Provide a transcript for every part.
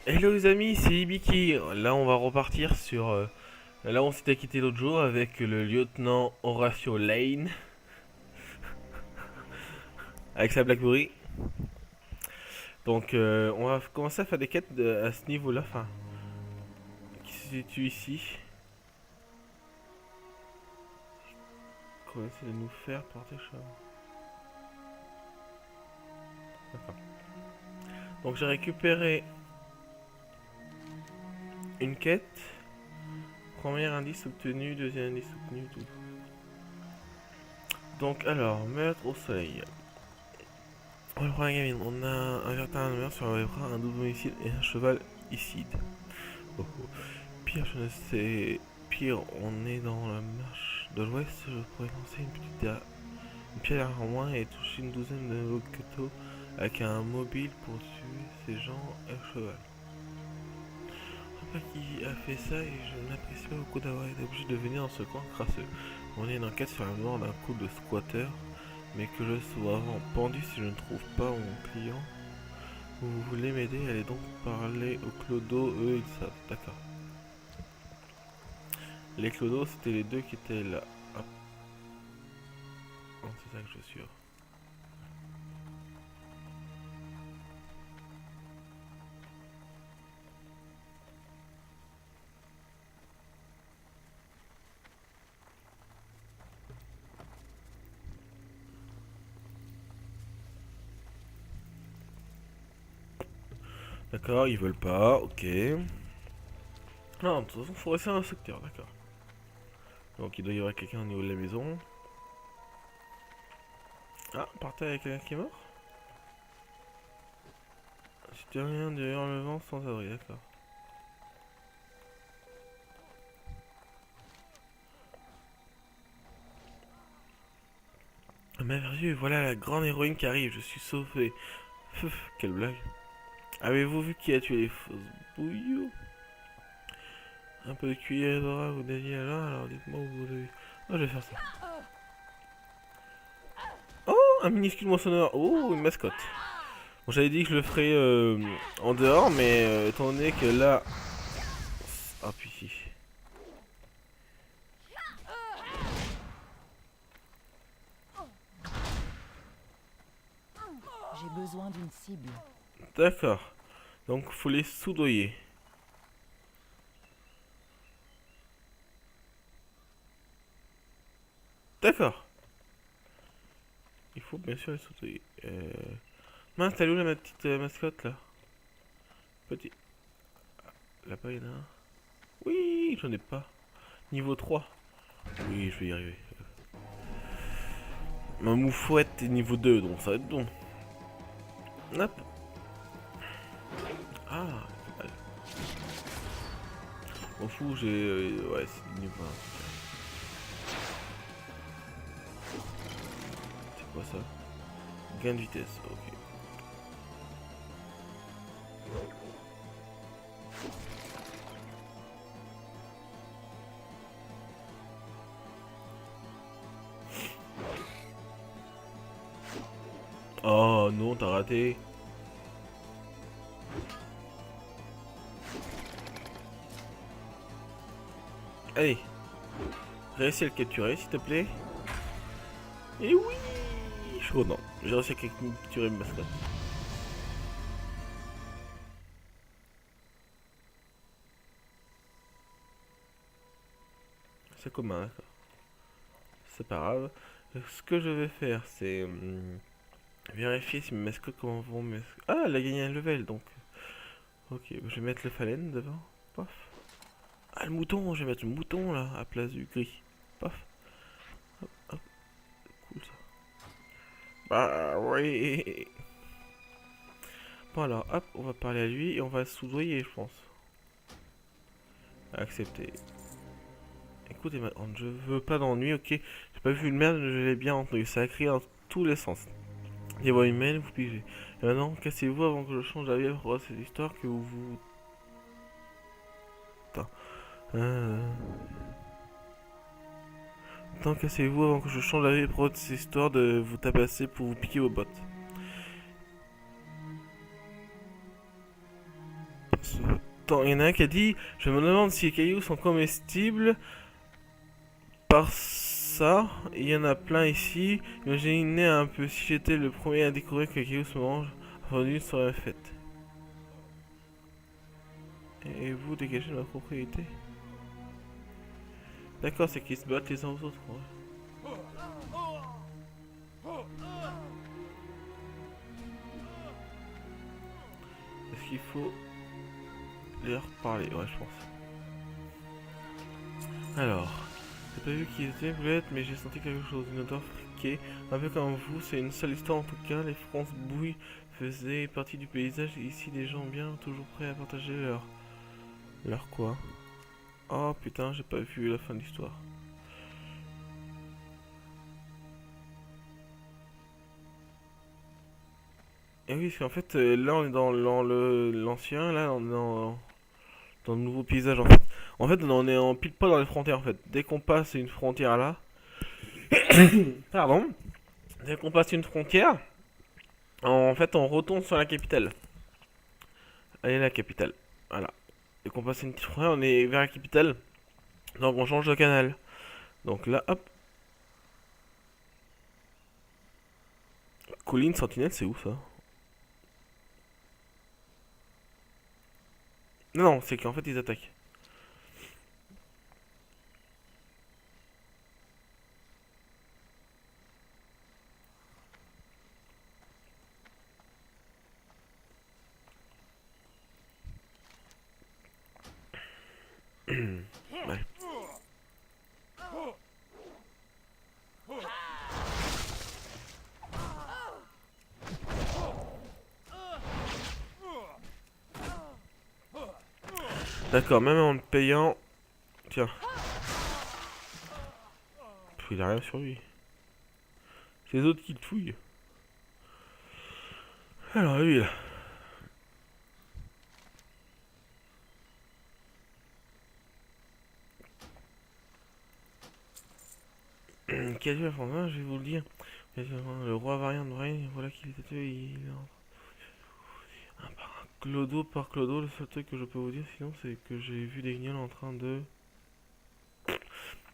Hello les amis, c'est Ibiki. Là on va repartir sur... là on s'était quitté l'autre jour avec le lieutenant Horatio Lane, avec sa Blackberry. Donc on va commencer à faire des quêtes à ce niveau-là, enfin, qui se situe ici. Qu'on va essayer de nous faire porter chemin. D'accord. Donc j'ai récupéré une quête. Premier indice obtenu, deuxième indice obtenu, tout. Donc alors, meurtre au soleil. On va prendre la gamine. On a un vertin meurtre sur les bras, un double homicide et un cheval icide. Oh, oh. Pire, je ne sais. Pire, on est dans la marche de l'ouest. Je pourrais lancer une pierre en moins et toucher une douzaine de locatos avec un mobile pour tuer ces gens à cheval. Je sais pas qui a fait ça et je n'apprécie pas beaucoup d'avoir été obligé de venir dans ce coin crasseux. On est une enquête sur la mort d'un couple de squatteurs, mais que je sois avant pendu si je ne trouve pas mon client. Vous voulez m'aider? Allez donc parler aux clodos, eux ils savent. D'accord. Les clodos, c'était les deux qui étaient là. Hop. Oh, c'est ça que je suis sûr. D'accord, ils veulent pas, ok. Non, de toute façon, faut rester dans le secteur, d'accord. Donc il doit y avoir quelqu'un au niveau de la maison. Ah, partez avec quelqu'un qui est mort? C'était rien derrière le vent sans abri, d'accord. Merveilleux, voilà la grande héroïne qui arrive, je suis sauvé. Quelle blague. Avez-vous vu qui a tué les fausses bouillots? Un peu de cuillère d'ora, vous dédiez alors dites-moi où vous avez... Oh, je vais faire ça. Oh, un minuscule moissonneur. Oh, une mascotte. Bon, j'avais dit que je le ferais en dehors, mais étant donné que là... Ah, puis si. J'ai besoin d'une cible. D'accord. Donc, faut les soudoyer. D'accord. Il faut bien sûr les soudoyer. Mince, t'as où la ma petite mascotte, là? Petit... Là-bas, il y en a un. Oui, j'en ai pas. Niveau 3. Oui, je vais y arriver. Ma moufouette est niveau 2, donc ça va être bon. Hop. Ah, allez. M'en fous, j'ai... ouais, c'est niveau 1. C'est quoi ça? Gain de vitesse, ok. Oh non, t'as raté. Allez, réussis à le capturer, s'il te plaît. Et oui. Oh non, j'ai réussi à capturer une mascotte. C'est commun, d'accord. C'est pas grave. Ce que je vais faire, c'est vérifier si mes mascottes comment vont mes... Ah, elle a gagné un level, donc. Ok, je vais mettre le phalène devant. Paf. Ah, le mouton, je vais mettre le mouton là, à place du gris. Paf. Hop, hop. Cool ça. Bah oui. Bon alors, hop, on va parler à lui et on va soudoyer, je pense. Accepter. Écoutez, je veux pas d'ennui, ok. J'ai pas vu une merde, je l'ai bien entendu. Ça a crié dans tous les sens. Les voix humaines, vous pigez. Et maintenant, cassez-vous avant que je change d'avis pour cette histoire que vous... Putain. Attends, cassez-vous avant que je change d'avis pour cette histoire de vous tabasser pour vous piquer vos bottes. Attends, il y en a un qui a dit, je me demande si les cailloux sont comestibles par ça. Il y en a plein ici. Imaginez un peu si j'étais le premier à découvrir que les cailloux se mangent. Aujourd'hui serait faite. Et vous dégagez de ma propriété. D'accord, c'est qu'ils se battent les uns aux autres. Ouais. Est-ce qu'il faut leur parler? Ouais, je pense. Alors, j'ai pas vu qui étaient boulettes, mais j'ai senti quelque chose, une odeur friquée. Un peu comme vous, c'est une sale histoire en tout cas. Les France bouilles faisaient partie du paysage. Et ici, des gens bien, toujours prêts à partager leur quoi? Oh putain, j'ai pas vu la fin de l'histoire. Et oui, parce qu'en fait, là on est dans l'ancien, là on est dans le nouveau paysage en fait. En fait, on est en pile pas dans les frontières en fait. Dès qu'on passe une frontière là, pardon, dès qu'on passe une frontière, en fait on retourne sur la capitale. Allez, la capitale. Voilà. Dès qu'on passe une petite frontière, on est vers la capitale. Donc on change de canal. Donc là, hop. Colline Sentinelle, c'est où ça? Non, non, c'est qu'en fait ils attaquent. Ouais. D'accord, même en le payant. Tiens. Pff, il a rien sur lui. C'est les autres qui le fouillent. Alors lui là. Quel jeu enfin, je vais vous le dire. Le roi variant de règne, voilà qu'il était tué. Clodo par Clodo, le seul truc que je peux vous dire sinon c'est que j'ai vu des guignols en train de.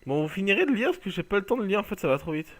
Bon, vous finirez de lire parce que j'ai pas le temps de lire en fait, ça va trop vite.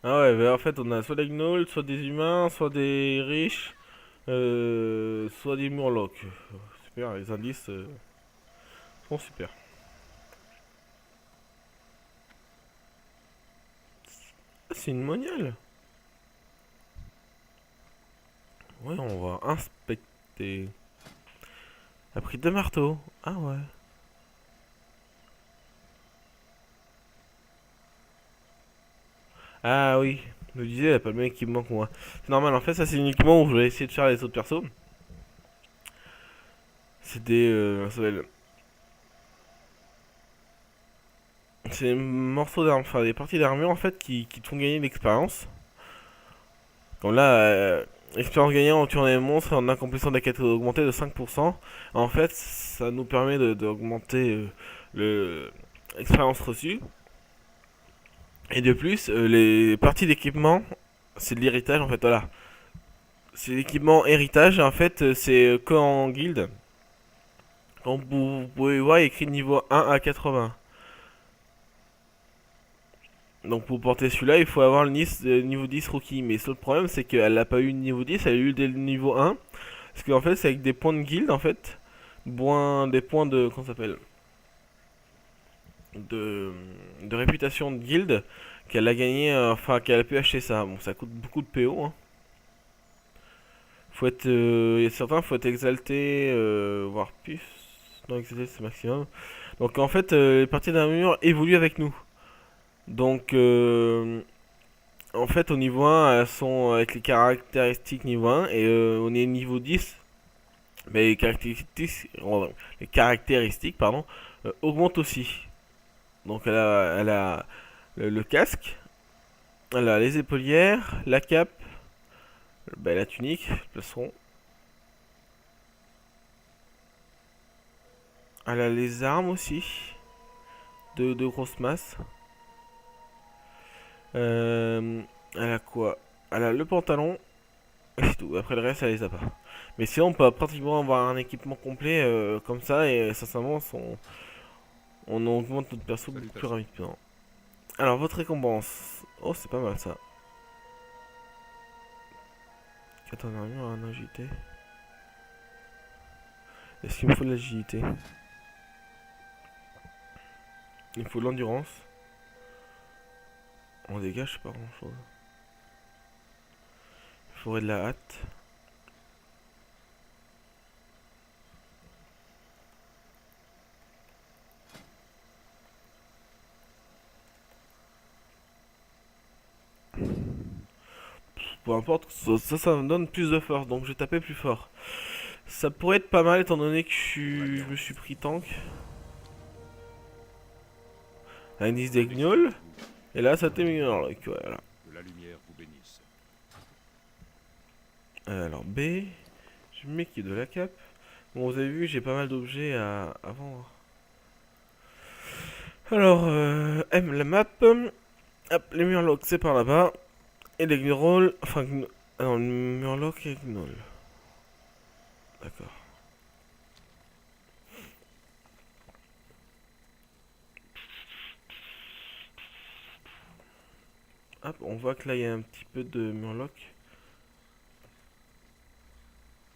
Ah ouais, bah en fait on a soit des gnolls, soit des humains, soit des riches, soit des murlocs. Super, les indices sont super. Ah, c'est une moniale. Ouais, on va inspecter. A pris 2 marteaux. Ah ouais. Ah oui, je me disais, elle a pas le même équipement que moi. C'est normal, en fait, ça c'est uniquement où je vais essayer de faire les autres persos. C'est des. Ça s'appelle. C'est des morceaux d'armes, enfin des parties d'armure en fait qui te font gagner de l'expérience. Comme là, expérience gagnée en tuant des monstres et en accomplissant des quêtes augmentées de 5%. En fait, ça nous permet d'augmenter le l'expérience reçue. Et de plus, les parties d'équipement, c'est de l'héritage en fait, voilà. C'est l'équipement héritage, en fait, c'est que en guilde. Donc vous pouvez voir, il y a écrit niveau 1 à 80. Donc pour porter celui-là, il faut avoir le niveau 10 rookie. Mais le seul problème, c'est qu'elle n'a pas eu le niveau 10, elle a eu le niveau 1. Parce qu'en fait, c'est avec des points de guilde, en fait. Des points de... Comment ça s'appelle de réputation de guilde qu'elle a gagné, enfin qu'elle a pu acheter ça. Bon, ça coûte beaucoup de PO. Hein. Faut être, il y a certains, faut être exalté, voire plus. Non, exalté c'est maximum. Donc en fait, les parties d'armure évoluent avec nous. Donc en fait, au niveau 1, elles sont avec les caractéristiques niveau 1 et on est niveau 10. Mais les caractéristiques pardon, augmentent aussi. Donc elle a le casque, elle a les épaulières, la cape, bah, la tunique, le plastron. Elle a les armes aussi, de grosses masses. Elle a quoi? Elle a le pantalon, et c'est tout. Après le reste, elle les a pas. Mais sinon, on peut pratiquement avoir un équipement complet comme ça, et sincèrement, on augmente notre perso beaucoup plus rapidement. Alors, votre récompense. Oh, c'est pas mal ça. 4 en armure, en agilité. Est-ce qu'il me faut de l'agilité? Il me faut de l'endurance. En dégâts, je sais pas grand chose. Il faudrait de la hâte. Peu importe, ça me donne plus de force, donc je vais taper plus fort. Ça pourrait être pas mal étant donné que je me suis pris tank. Indice des gnolls. Et là, ça t'améliore. Voilà. Que la lumière vous bénisse. Alors B. Je m'équipe de la cape. Bon, vous avez vu, j'ai pas mal d'objets à vendre. Alors, M, la map. Hop, les murlocs, c'est par là-bas. Et les gnolls. Enfin, non, le murloc et gnoll. D'accord. Hop, on voit que là il y a un petit peu de murloc.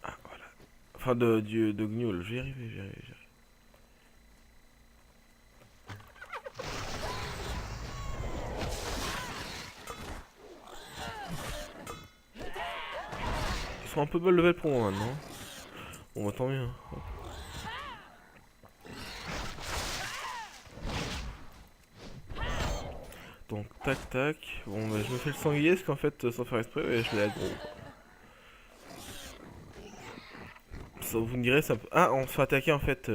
Ah, voilà. Enfin, de gnoll. Je vais y arriver, j'y arrive. Ils sont un peu bas level pour moi maintenant. Bon, bah tant mieux. Hop. Donc, tac tac. Bon, bah, je me fais le sanglier parce qu'en fait, sans faire exprès, ouais, je l'ai aggro. Ça, vous me direz, ça peut... Ah, on se fait attaquer en fait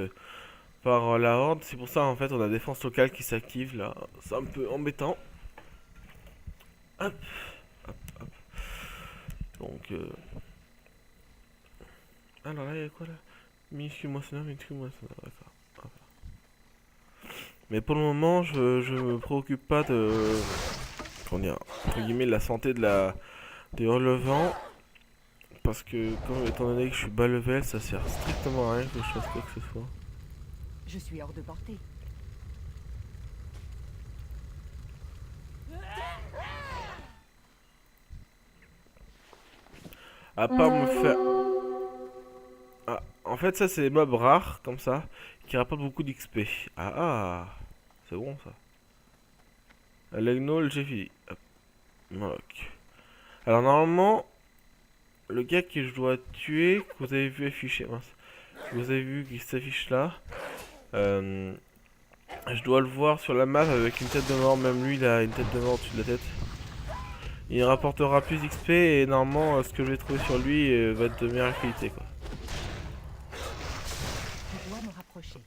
par la horde. C'est pour ça en fait, on a défense locale qui s'active là. C'est un peu embêtant. Hop, hop, hop. Donc, alors là, il y a quoi là? Minuscule moissonneur, d'accord. Hop. Mais pour le moment, je me préoccupe pas de... Comment dire, entre guillemets, de la santé des relevants. Parce que, étant donné que je suis bas level, ça sert strictement à rien que je fasse quoi que ce soit. Je suis hors de portée. À part me faire... Ah, en fait, ça, c'est des mobs rares, comme ça, qui rapportent beaucoup d'XP. Ah, ah, c'est bon, ça. Les gnolls, j'ai fini. Hop, Moloch. Alors, normalement, le gars que je dois tuer, que vous avez vu afficher, mince, que vous avez vu qui s'affiche là, je dois le voir sur la map avec une tête de mort, même lui, il a une tête de mort au-dessus de la tête. Il rapportera plus d'XP et normalement, ce que je vais trouver sur lui va être de meilleure qualité, quoi. Je dois me rapprocher.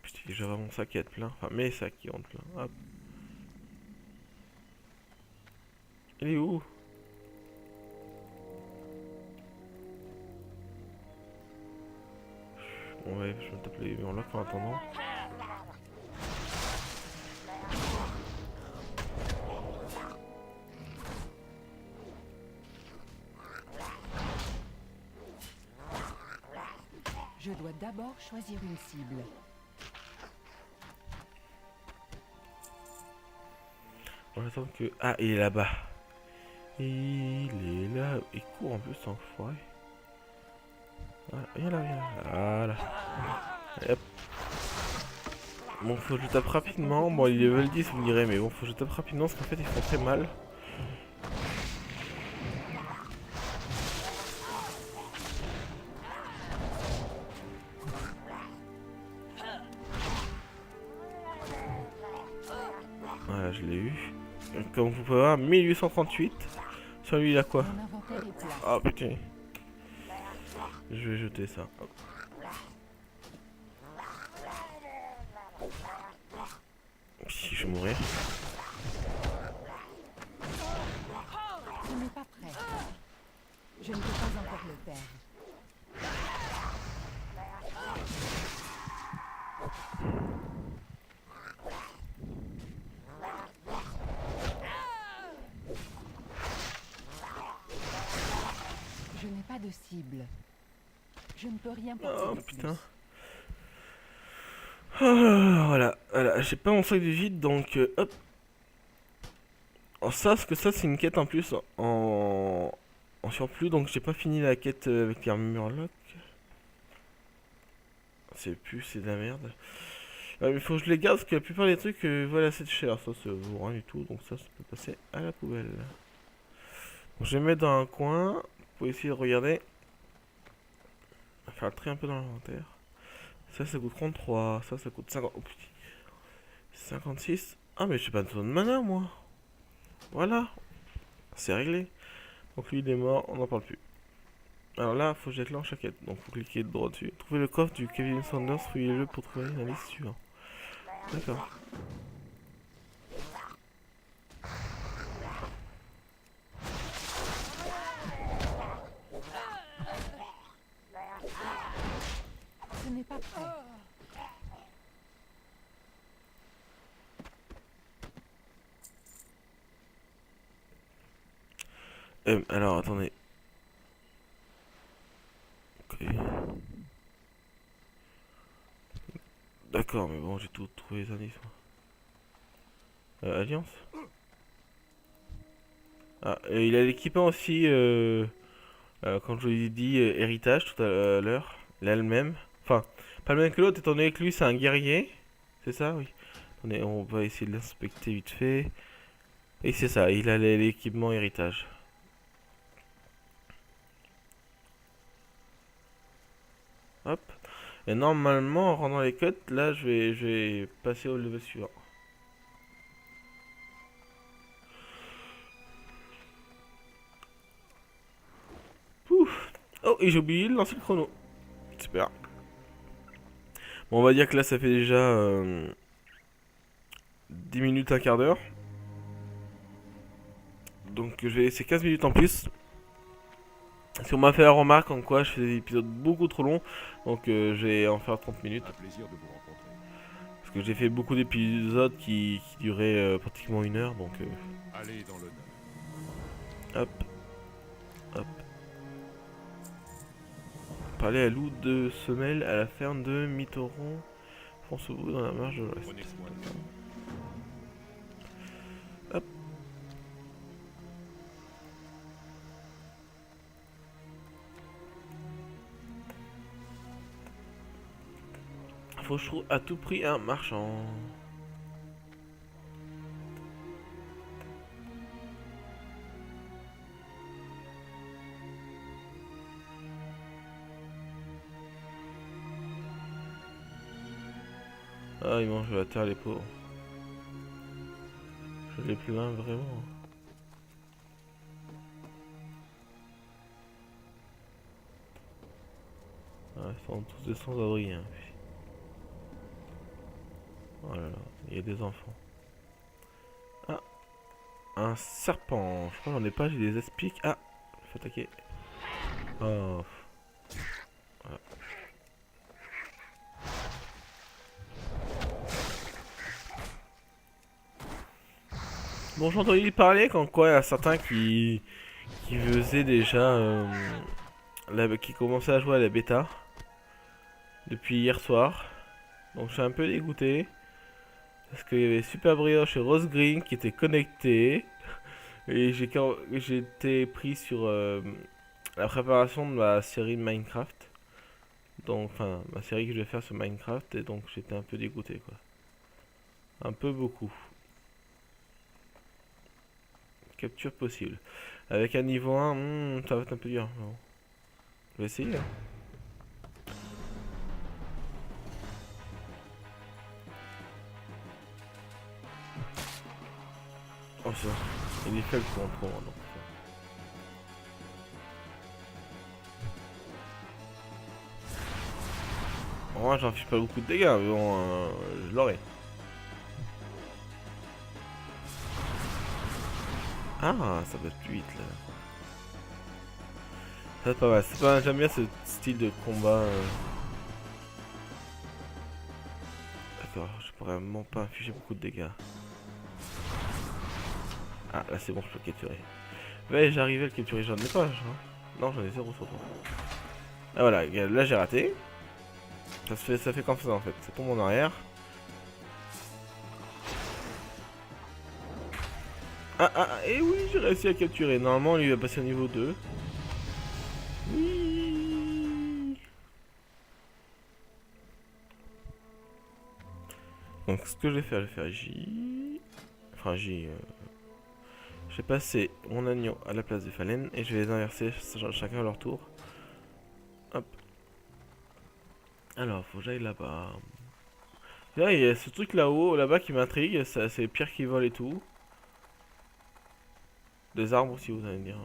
Putain, j'aurai mon sac à être plein, enfin mes sacs qui vont être pleins. Hop. Il est où? Bon, ouais, je vais taper les murlocs en attendant. Je dois d'abord choisir une cible. On attend que... Ah, il est là-bas. Il est là. Il court en plus, enfoiré. Voilà, viens là, viens là. Voilà. Et hop. Bon, faut que je tape rapidement. Bon, il est level 10, vous me direz, mais bon, faut que je tape rapidement parce qu'en fait, ils font très mal. Voilà, je l'ai eu. Comme vous pouvez voir, 1838. Sur lui, il a quoi? Mon inventaire est plein. Ah putain. Je vais jeter ça. Hop. Si je vais mourir. Ce n'est pas prêt. Je ne peux pas encore le faire. Je n'ai pas de cible. Je ne peux rien porter Oh de plus. putain. Ah, voilà, j'ai pas mon sac de vide donc hop. Oh, ça, parce que ça c'est une quête en plus en surplus, donc j'ai pas fini la quête avec les Murloc. C'est plus, c'est de la merde. Il faut que je les garde parce que la plupart des trucs valent assez de cher, ça vaut rien du tout, donc ça peut passer à la poubelle. Donc, je vais mettre dans un coin pour essayer de regarder. Faire le tri un peu dans l'inventaire. Ça coûte 33, ça coûte 50. Oh, putain. 56. Ah, mais j'ai pas besoin de mana, moi. Voilà. C'est réglé. Donc lui, il est mort, on n'en parle plus. Alors là, faut que je déclenche la quête. Donc faut cliquer droit dessus. Trouver le coffre du Kevin Sanders, fouillez-le pour trouver la liste suivante. D'accord. Ce n'est pas prêt. Alors attendez. Ok. D'accord, mais bon, j'ai tout trouvé les indices. Alliance. Ah, et il a l'équipement aussi, comme je vous l'ai dit, héritage tout à l'heure. Il a le même. Enfin, pas le même que l'autre, étant donné que lui c'est un guerrier. C'est ça, oui. Attendez, on va essayer de l'inspecter vite fait. Et c'est ça, il a l'équipement héritage. Hop. Et normalement, en rendant les cotes, là, je vais passer au level suivant. Pouf. Oh, et j'ai oublié de lancer le chrono. Super. Bon, on va dire que là, ça fait déjà 10 minutes, un quart d'heure. Donc, je vais laisser 15 minutes en plus. Si on m'a fait la remarque en quoi je fais des épisodes beaucoup trop longs, donc je vais en faire 30 minutes. Un plaisir de vous rencontrer. Parce que j'ai fait beaucoup d'épisodes qui duraient pratiquement 1 heure, donc Allez dans l'honneur. hop, hop. Parler à loup de semelle à la ferme de Mitoron. Fonce-vous dans la marge de l'ouest. Prenez soin de vous. Hop. Faut que je trouve à tout prix un marchand. Ah, ils mangent la terre, les pauvres. Je l'ai plus loin, vraiment. Ah, ils sont tous des sans-abri. Hein. Oh là là, il y a des enfants. Ah, un serpent. Je crois que j'en ai pas, j'ai des aspics. Ah, je me fais attaquer. Oh. Voilà. Bon, j'ai entendu parler qu'en quoi il y a certains qui faisaient déjà qui commençaient à jouer à la bêta depuis hier soir. Donc je suis un peu dégoûté parce qu'il y avait Super Brioche et Rose Green qui étaient connectés et j'ai été pris sur la préparation de ma série de Minecraft. Donc enfin ma série que je vais faire sur Minecraft et donc j'étais un peu dégoûté quoi. Un peu beaucoup. Capture possible. Avec un niveau 1, ça va être un peu dur. Bon. Je vais essayer. Hein. Oh ça. Il est faible contre moi donc. Moi j'en fiche pas beaucoup de dégâts, mais bon, je l'aurai. Ah, ça va plus vite là. Ça va être pas mal. J'aime bien ce style de combat. D'accord, je pourrais vraiment pas infliger beaucoup de dégâts. Ah, là c'est bon, je peux le capturer. Ouais, j'arrivais à le capturer, j'en ai pas, je crois. Non, j'en ai 0 sur 3. Ah voilà, là j'ai raté. Ça fait comme ça en fait. C'est pour mon arrière. Et oui, j'ai réussi à capturer. Normalement, lui va passer au niveau 2. Oui. Donc, ce que je vais faire J. Enfin, J. Je vais passer mon agneau à la place de Fallen et je vais les inverser chacun à leur tour. Hop. Alors, faut que j'aille là-bas. Là, il y a ce truc là-haut, là-bas qui m'intrigue. C'est les pierres qui volent et tout. Des arbres aussi, vous allez me dire.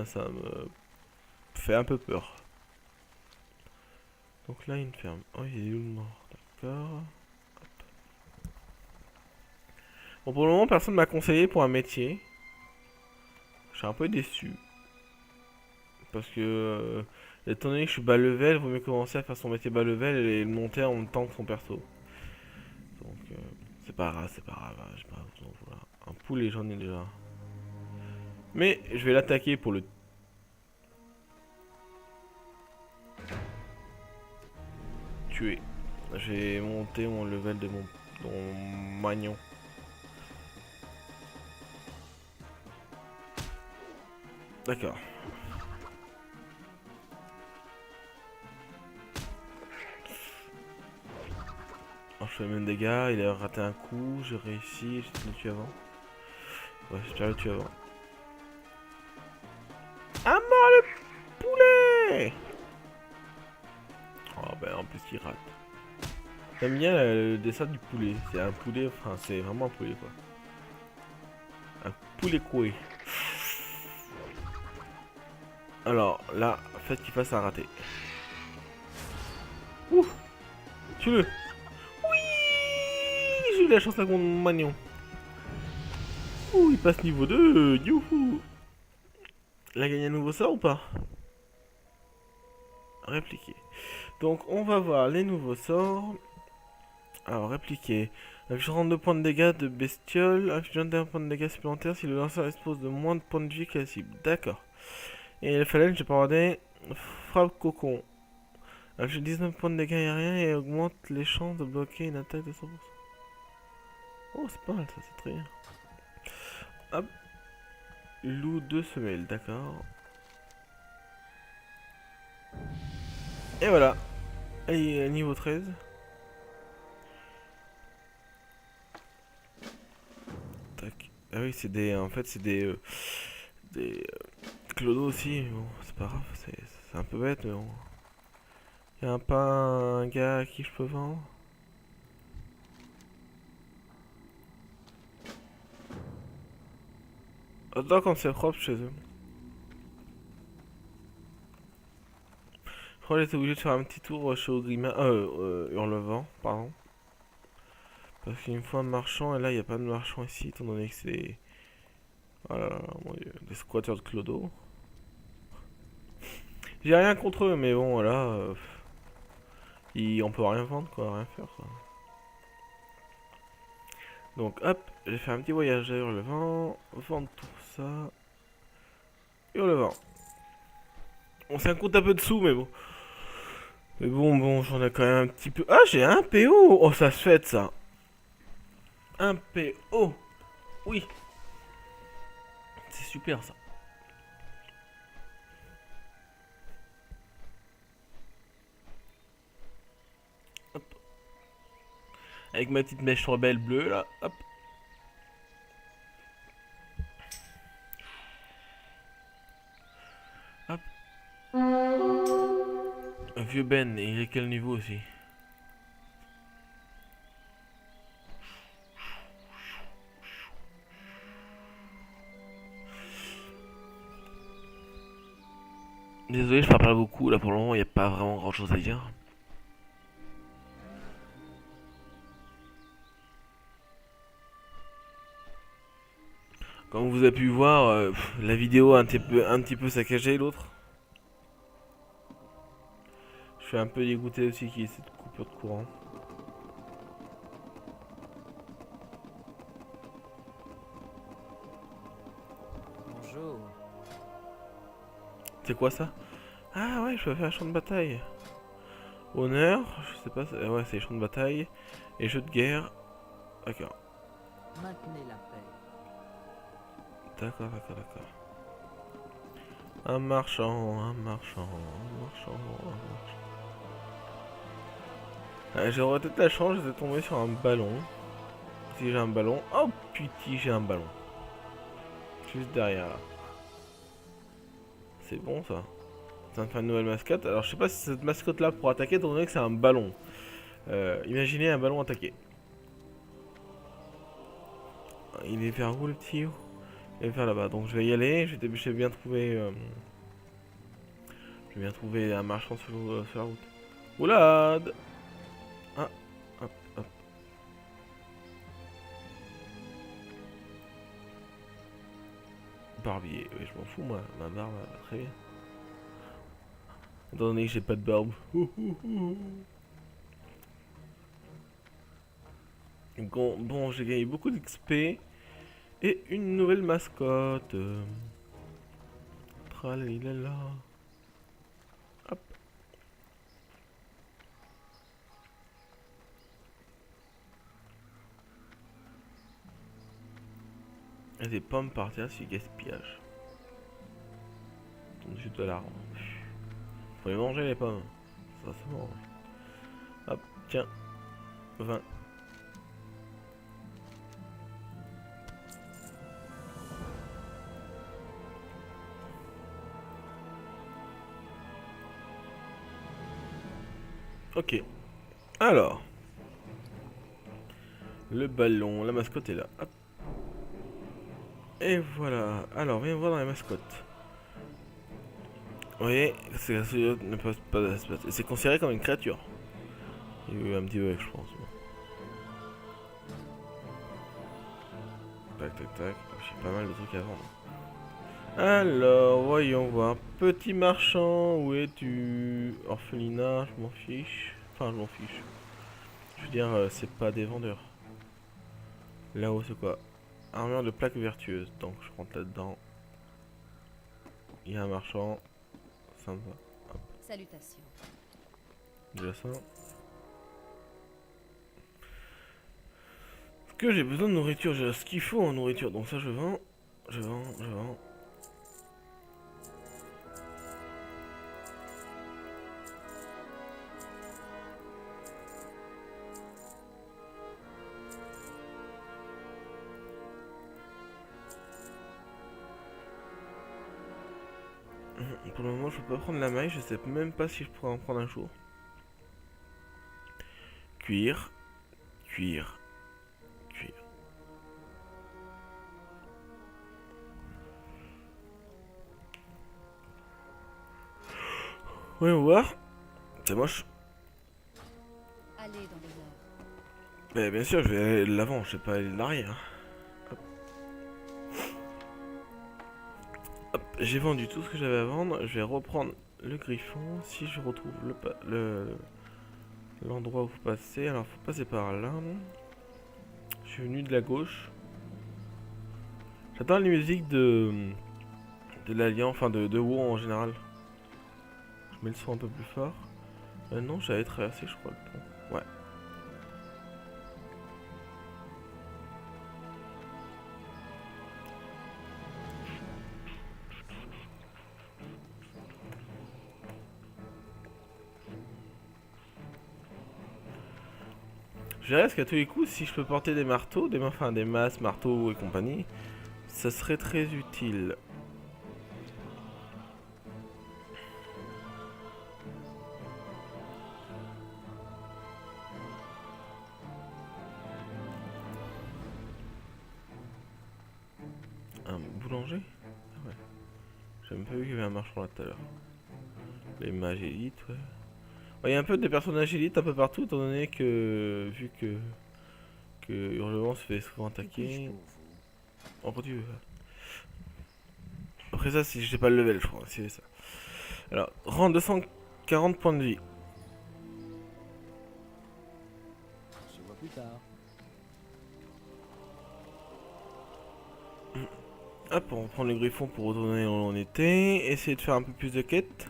Ça me fait un peu peur. Donc là, une ferme. Oh, il est où le mort? D'accord. Bon, pour le moment, personne m'a conseillé pour un métier. Je suis un peu déçu. Parce que, étant donné que je suis bas level, il vaut mieux commencer à faire son métier bas level et le monter en même temps que son perso. Donc, c'est pas grave, c'est pas grave. J'ai pas besoin de vouloir. Un poulet, j'en ai déjà. Mais je vais l'attaquer pour le tuer. J'ai monté mon level de mon magnon. D'accord. Alors, je fais le même dégâts, il a raté un coup, j'ai réussi, j'ai le tué avant. Ouais, j'espère le tuer avant. Ah mort le poulet! Oh ben en plus il rate. J'aime bien le dessin du poulet. C'est un poulet, enfin c'est vraiment un poulet quoi. Un poulet coué. Alors là, faites qu'il fasse un raté. Ouh! Tue-le! Oui! J'ai eu la chance avec mon magnon. Ouh, il passe niveau 2, youhou! Il a gagné un nouveau sort ou pas? Répliquer. Donc on va voir les nouveaux sorts. Alors répliquer. Infligeant 2 points de dégâts de bestiole. Infligeant 1 point de dégâts supplémentaires si le lanceur expose de moins de points de vie que la cible. D'accord. Et le phalange, j'ai pas regardé. Frappe cocon. Inflige 19 points de dégâts aériens et augmente les chances de bloquer une attaque de 100%. Oh, c'est pas mal ça, c'est très bien. Hop. Loup 2 semelles, d'accord. Et voilà. Allez, niveau 13. Tac. Ah oui, c'est des. En fait, c'est des clodos aussi. Mais bon, c'est pas grave, c'est un peu bête, mais bon. Y'a pas un gars à qui je peux vendre? Attends, quand c'est propre chez eux. Je crois que j'étais obligé de faire un petit tour chez Ogrima. Hurlevent, pardon. Parce qu'il me faut un marchand, et là, il n'y a pas de marchand ici, étant donné que c'est des. Oh là là, mon dieu, des squatteurs de clodo. J'ai rien contre eux, mais bon, voilà. On peut rien vendre, quoi, rien faire, quoi. Donc, hop, j'ai fait un petit voyage à Hurlevent. Vendre tout ça. Hurlevent. On s'est un compte un peu de sous, mais bon. Mais bon, j'en ai quand même un petit peu. Ah, j'ai un PO! Oh, ça se fait, ça. Un PO. Oui. C'est super, ça. Hop. Avec ma petite mèche rebelle bleue, là. Hop. Hop. Un vieux Ben, il est quel niveau aussi? Désolé, je parle pas beaucoup, là pour le moment il n'y a pas vraiment grand chose à dire. Comme vous avez pu voir, la vidéo a un petit peu saccagée l'autre. Je suis un peu dégoûté aussi qu'il y ait cette coupure de courant. Bonjour. C'est quoi ça? Ah ouais, je peux faire un champ de bataille. Honneur, je sais pas, ouais c'est champ de bataille. Et jeu de guerre. D'accord, Maintenez la paix. d'accord, d'accord, d'accord. Un marchand, un marchand, un marchand, un marchand. J'aurais peut-être la chance de tomber sur un ballon. Si j'ai un ballon. Oh putain, j'ai un ballon. Juste derrière là. C'est bon ça. Ça me fait une nouvelle mascotte. Alors je sais pas si cette mascotte là pour attaquer étant donné que c'est un ballon. Imaginez un ballon attaqué. Il est vers où le petit? Il est vers là-bas. Donc je vais y aller. Je vais bien trouver. Je vais bien trouver un marchand sur la route. Oulad. Ah, hop, hop. Barbier. Oui, je m'en fous moi. Ma barbe, elle va très bien. Étant donné que j'ai pas de barbe. Bon, j'ai gagné beaucoup d'XP. Et une nouvelle mascotte. Tralalilala. Hop. Et des pommes par terre, c'est gaspillage. 38 $. Faut les manger les pommes. Ça se mange. Hop, tiens. 20. Ok. Alors. Le ballon, la mascotte est là. Hop. Et voilà. Alors, viens voir dans les mascottes. Vous voyez, ne passe pas d'espace. Et c'est considéré comme une créature. Il y a eu un petit bug, je pense. Tac, tac, tac. J'ai pas mal de trucs à vendre. Alors, voyons voir. Petit marchand, où es-tu? Orphelinat, je m'en fiche. Enfin, je m'en fiche. Je veux dire, c'est pas des vendeurs. Là-haut, c'est quoi? Armure de plaque vertueuse. Donc, je rentre là-dedans. Il y a un marchand. Ça me va. Salutations. Déjà ça. Est-ce que j'ai besoin de nourriture? J'ai ce qu'il faut en nourriture. Donc, ça, je vends. Je vends, je vends. Pour le moment, je peux pas prendre la maille. Je sais même pas si je pourrais en prendre un jour. Cuir. Cuir. Cuir. Voyons voir. C'est moche. Allez dans les airs. Mais bien sûr, je vais aller de l'avant. Je vais pas aller de l'arrière. Hop. Hop. J'ai vendu tout ce que j'avais à vendre. Je vais reprendre le griffon. Si je retrouve l'endroit où faut passer. Alors, faut passer par là. Je suis venu de la gauche. J'attends la musique de l'Alliance, enfin de WoW en général. Je mets le son un peu plus fort. Non, j'avais traversé, je crois, le pont. Ouais. Je dirais qu'à tous les coups, si je peux porter des marteaux, enfin des masses, marteaux et compagnie, ça serait très utile. Un boulanger? Ah ouais. J'ai même pas vu qu'il y avait un marchand là tout à l'heure. Les mages élites, ouais. Il y a un peu des personnages élites un peu partout, étant donné que, vu que Hurlement se fait souvent Que puis-je attaquer. pour vous? On continue. Après ça, si j'ai pas le level, je crois, c'est ça. Alors, rang 240 points de vie. On se voit plus tard. Hop, on prend le griffon pour retourner là où on était. Essayer de faire un peu plus de quêtes.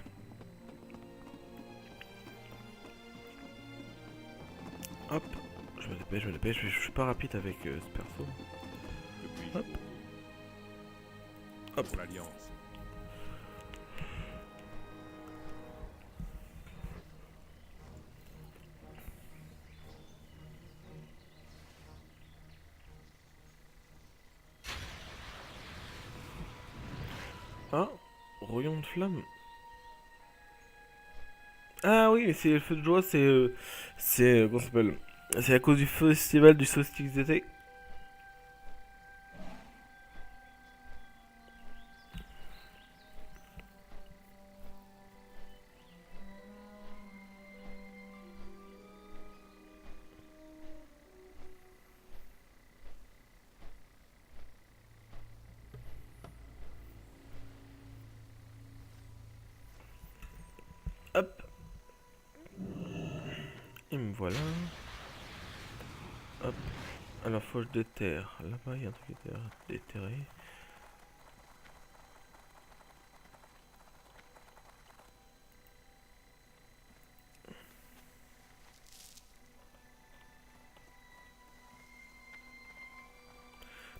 Hop, je me dépêche, je suis pas rapide avec ce perso. Depuis Hop. Hop. pour l'Alliance. Ah, rayon de flamme. Ah oui, mais c'est le feu de joie, comment ça s'appelle? C'est à cause du festival du solstice d'été. Hop. Et me voilà. Hop. À la fosse de terre. Là-bas, il y a un truc déterré.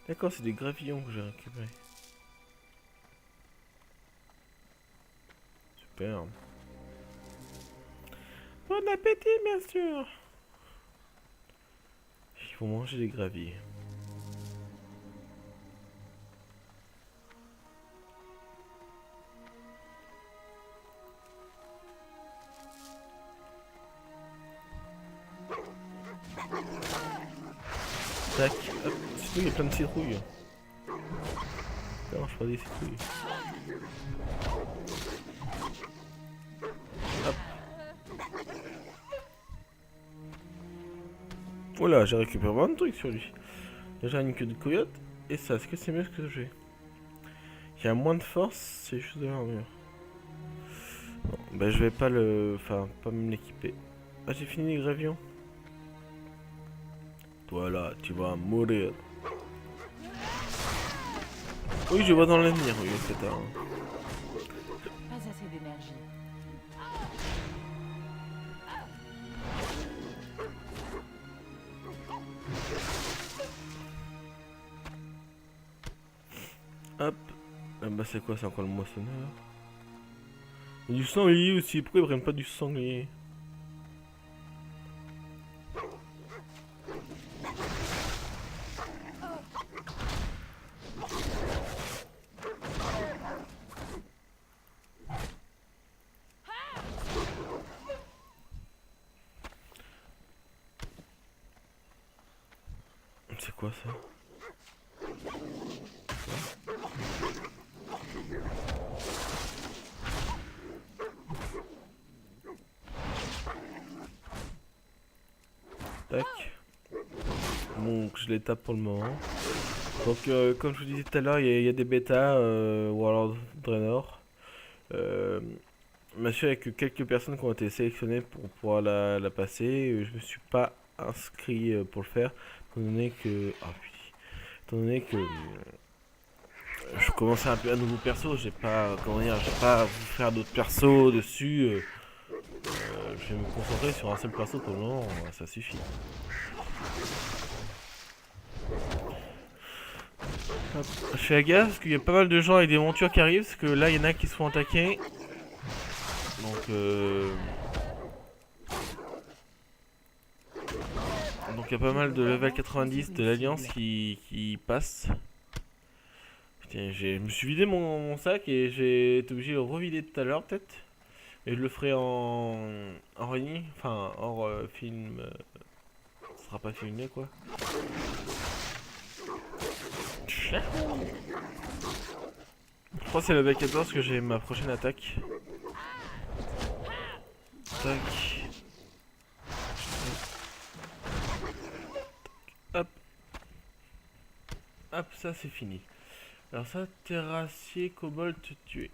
D'accord, c'est des gravillons que j'ai récupérés. Super. Bon appétit, bien sûr. Il faut manger des graviers. Tac, hop, surtout il y a plein de citrouilles. Non, je prends des citrouilles. Hop. Voilà, j'ai récupéré vraiment de trucs sur lui. Déjà une queue de coyote. Et ça, est-ce que c'est mieux ce que j'ai? Il y a moins de force, c'est juste de l'armure. Bon, bah je vais pas le... Enfin, pas me l'équiper. Ah, j'ai fini les gravillons. Toi là, tu vas mourir. Oui, je vois dans l'avenir, oui, c'est tard. Pas assez d'énergie. Hop. Ah bah c'est quoi, c'est encore le moissonneur. Il y a du sanglier aussi, pourquoi ils prennent pas du sanglier? C'est quoi ça? Tac. Donc je les tape pour le moment. Donc comme je vous disais tout à l'heure, il y a des bêtas ou alors Draenor. Monsieur avec quelques personnes qui ont été sélectionnées pour pouvoir la passer. Je me suis pas inscrit pour le faire. Étant donné que... Ah oui. Étant donné que... je commençais un peu un nouveau perso, j'ai pas... Comment dire, j'ai pas à vous faire d'autres persos dessus. Je vais me concentrer sur un seul perso pour le moment, ça suffit. Hop. Je fais gaffe parce qu'il y a pas mal de gens avec des montures qui arrivent, parce que là il y en a qui se font attaquer. Donc il y a pas mal de level 90 de l'Alliance qui passent. Putain, je me suis vidé mon sac et j'ai été obligé de le revider tout à l'heure peut-être. Et je le ferai en réuni, enfin hors film. Ce sera pas filmé quoi. Je crois que c'est level 14 que j'ai ma prochaine attaque. Tac. Hop. Hop, ça c'est fini. Alors ça, terrassier, kobold tué.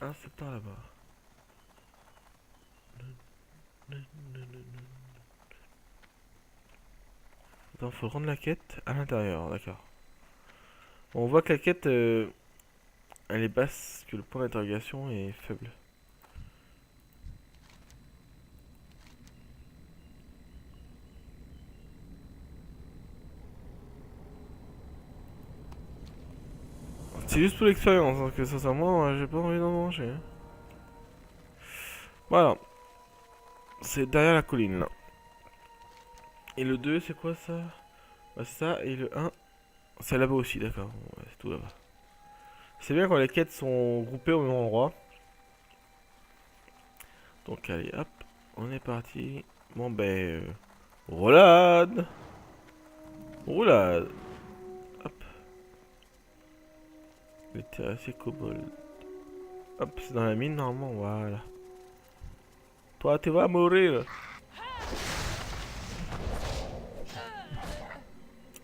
Ah, c'est par là-bas. Attends, faut rendre la quête à l'intérieur, d'accord. Bon, on voit que la quête, elle est basse, que le point d'interrogation est faible. C'est juste pour l'expérience, donc sincèrement, j'ai pas envie d'en manger. Hein. Voilà. C'est derrière la colline, là. Et le 2, c'est quoi ça? Bah, ça, et le 1, c'est là-bas aussi, d'accord. Ouais, c'est tout là-bas. C'est bien quand les quêtes sont groupées au même endroit. Donc, allez, hop, on est parti. Bon, ben, roulade! Roulade! Hop. Les terrassiers kobold. Hop, c'est dans la mine, normalement, voilà. Toi, tu vas mourir!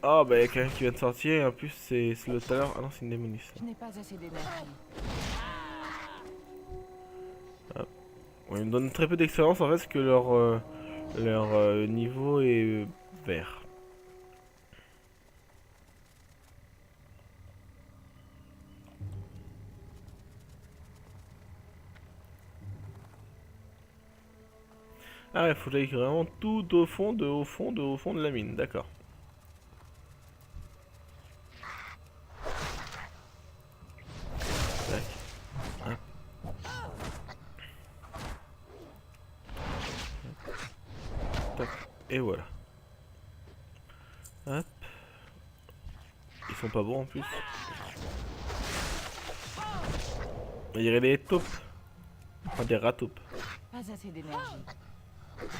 Ah, bah, y'a quelqu'un qui vient de sortir, et en plus, c'est le tout à l'heure. Ah non, c'est une démoniste. Je n'ai pas assez d'énergie. Ouais, ils me donnent très peu d'expérience en fait, parce que leur niveau est vert. Ah ouais, faut que j'aille vraiment tout au fond de la mine, d'accord. Tac. Hop. Tac. Et voilà. Hop. Ils sont pas bons en plus. On dirait des taupes. Enfin des rataupes. Pas assez d'énergie.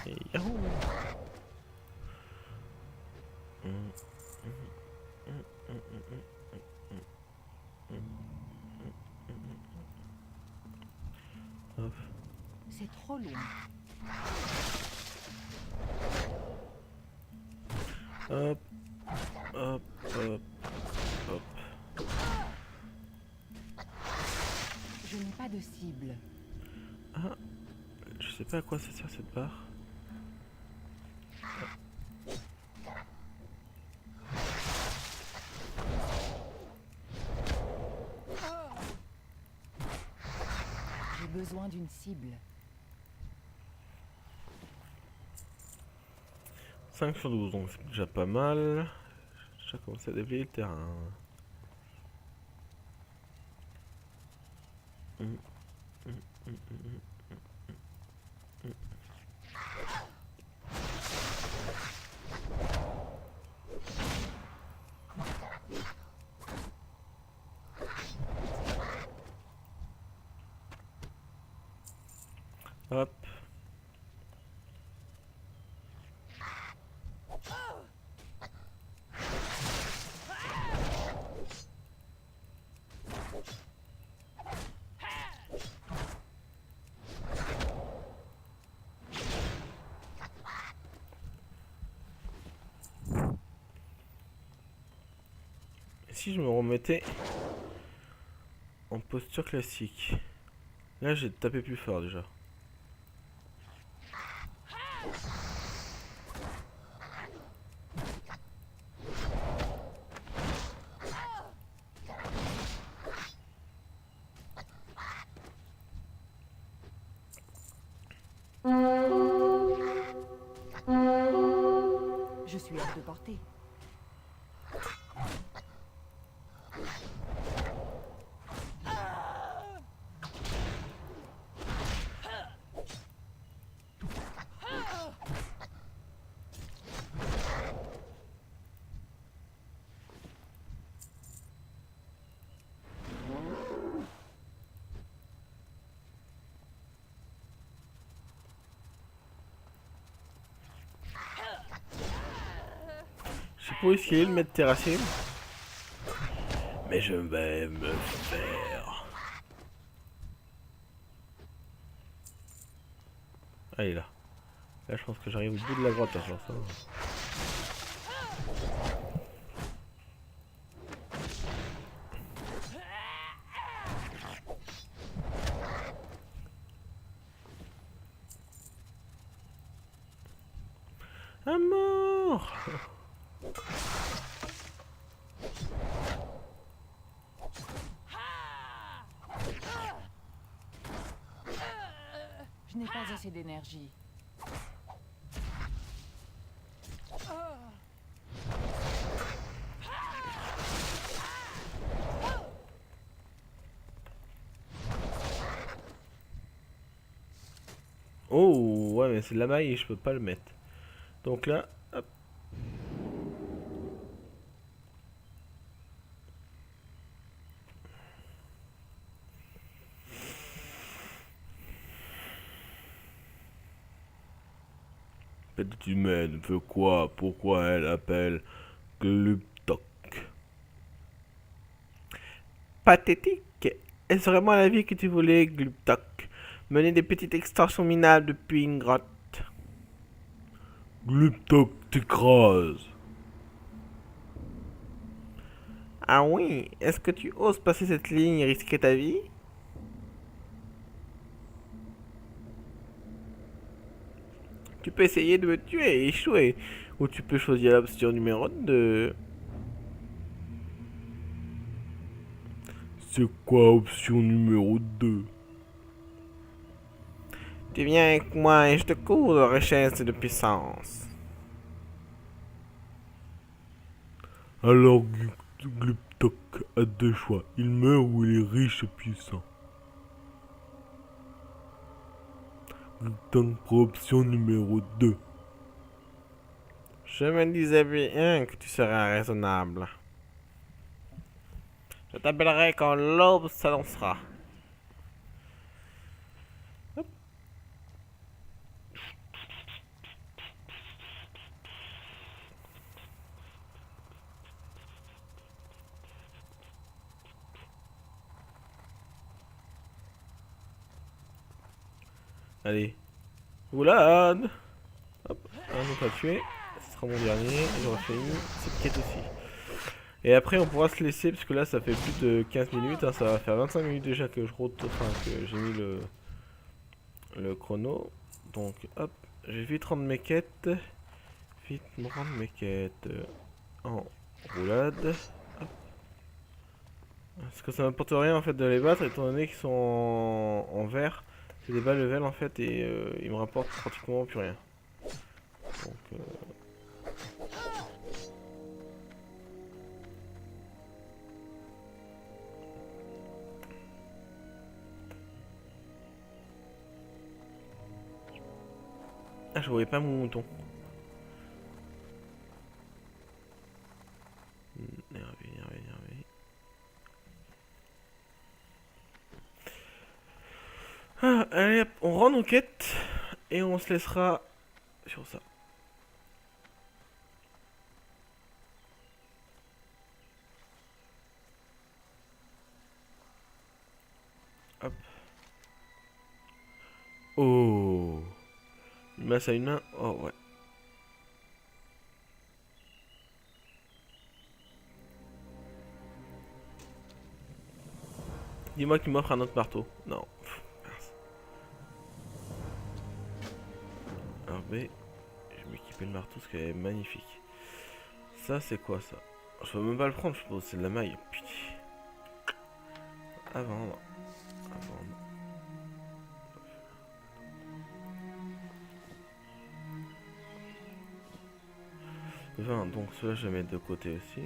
Et yahoo. Hop. C'est trop loin. Hop. Hop. Hop. Hop. Je n'ai pas de cible. Ah. Je sais pas à quoi ça sert cette barre. J'ai besoin d'une cible. 5 sur 12, donc c'est déjà pas mal. J'ai commencé à déblayer le terrain. Hop. Et si je me remettais en posture classique? Là j'ai tapé plus fort déjà. Je suis hors de portée. Je sais pas où est-ce qu'il est le maître terrassier. Mais je vais me faire Elle est là. Là, je pense que j'arrive au bout de la grotte. Alors ça. Un mort. Je n'ai pas assez d'énergie. Oh, ouais, mais c'est de la maille et je peux pas le mettre. Donc là, hop. Petite humaine veut quoi? Pourquoi elle appelle Gluptok? Pathétique. Est-ce vraiment la vie que tu voulais, Gluptok? Mener des petites extorsions minables depuis une grotte. Gluptok t'écrase. Ah oui, est-ce que tu oses passer cette ligne et risquer ta vie? Tu peux essayer de me tuer et échouer. Ou tu peux choisir l'option numéro 2. C'est quoi option numéro 2? Tu viens avec moi et je te cours de richesse et de puissance. Alors Gluptok a deux choix. Il meurt ou il est riche et puissant. Gluptok pour option numéro 2. Je me disais bien que tu serais raisonnable. Je t'appellerai quand l'aube s'annoncera. Hop. Allez. Roulade. Hop. Un autre à tuer. Ce sera mon dernier. Et j'aurai fini cette quête aussi. Et après on pourra se laisser parce que là ça fait plus de 15 minutes, hein, ça va faire 25 minutes déjà que que j'ai mis le chrono. Donc hop, je vais vite rendre mes quêtes. Vite me rendre mes quêtes en roulade. Hop. Parce que ça m'apporte rien en fait de les battre étant donné qu'ils sont en vert. C'est des bas level en fait et ils me rapportent pratiquement plus rien. Donc ah, je voyais pas mon mouton. Énervé. Ah, allez, hop, on rend nos quêtes et on se laissera sur ça. Hop. Oh. Une masse à une main. Oh ouais. Dis-moi qu'il m'offre un autre marteau. Non. Pff, mince. Alors B, je vais m'équiper le marteau parce qu'elle est magnifique. Ça c'est quoi ça? Je peux même pas le prendre, je suppose. C'est de la maille. Putain. À vendre. À vendre. 20, donc cela je vais mettre de côté aussi.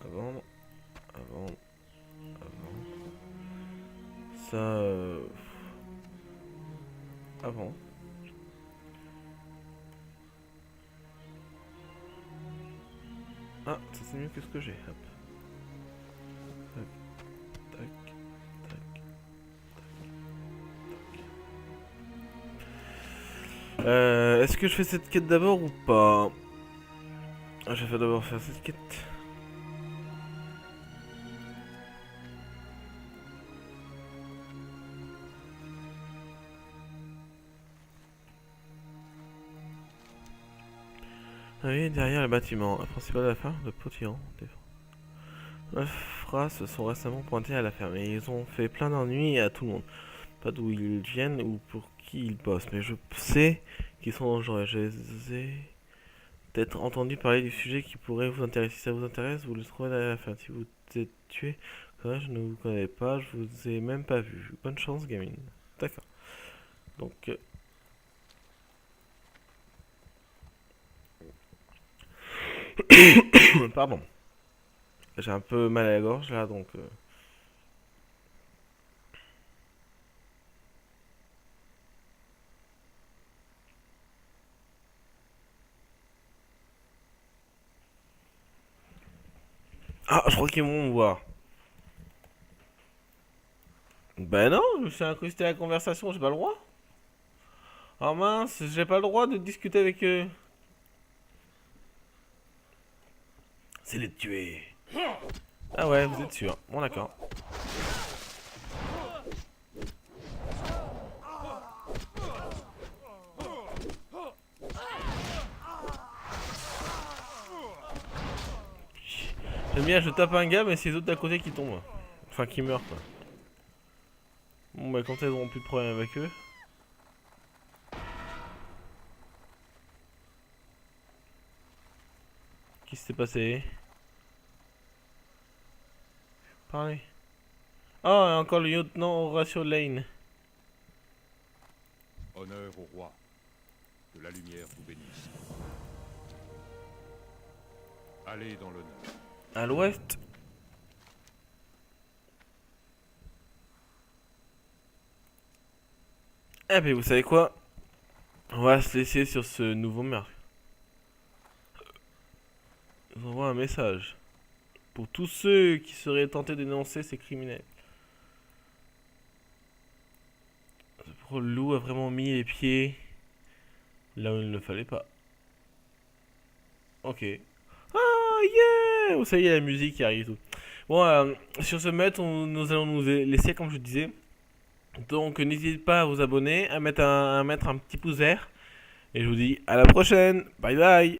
À vendre. À vendre. À vendre. Ça. À vendre. Ah, ça c'est mieux que ce que j'ai. Hop. Tac, tac, tac, tac. Est-ce que je fais cette quête d'abord ou pas? Je vais d'abord faire cette quête. Ah oui, derrière le bâtiment, la principale de la ferme de Potiron. Les phrases sont récemment pointées à la ferme et ils ont fait plein d'ennuis à tout le monde. Pas d'où ils viennent ou pour qui ils bossent, mais je sais qu'ils sont dangereux. Je les ai peut-être entendu parler du sujet qui pourrait vous intéresser. Si ça vous intéresse, vous le trouverez derrière la ferme. Si vous êtes tué, je ne vous connais pas, je vous ai même pas vu. Bonne chance, gamine. D'accord. Donc, pardon. J'ai un peu mal à la gorge là, donc. Ah, je crois qu'ils vont me voir. Ben non, je me suis incrusté à la conversation, j'ai pas le droit. Ah mince, j'ai pas le droit de discuter avec eux. C'est les tuer. Ah ouais, vous êtes sûr. Bon, d'accord. J'aime bien, je tape un gars, mais c'est les autres d'à côté qui tombent. Enfin, qui meurent, quoi. Bon, bah, quand ils auront plus de problème avec eux. Qu'est-ce qui s'est passé? Parlez. Ah, et encore le lieutenant Horatio Lane. Honneur au roi. Que la lumière vous bénisse. Allez dans l'honneur. À l'ouest. Eh ben, vous savez quoi? On va se laisser sur ce nouveau meurtre. Je vous envoie un message. Pour tous ceux qui seraient tentés de dénoncer ces criminels. Ce pauvre loup a vraiment mis les pieds là où il ne le fallait pas. Ok. Ah yeah! Oh, ça y est, la musique qui arrive tout. Bon, sur ce maître, nous allons nous laisser comme je disais. Donc n'hésitez pas à vous abonner, à mettre un petit pouce vert. Et je vous dis à la prochaine. Bye bye!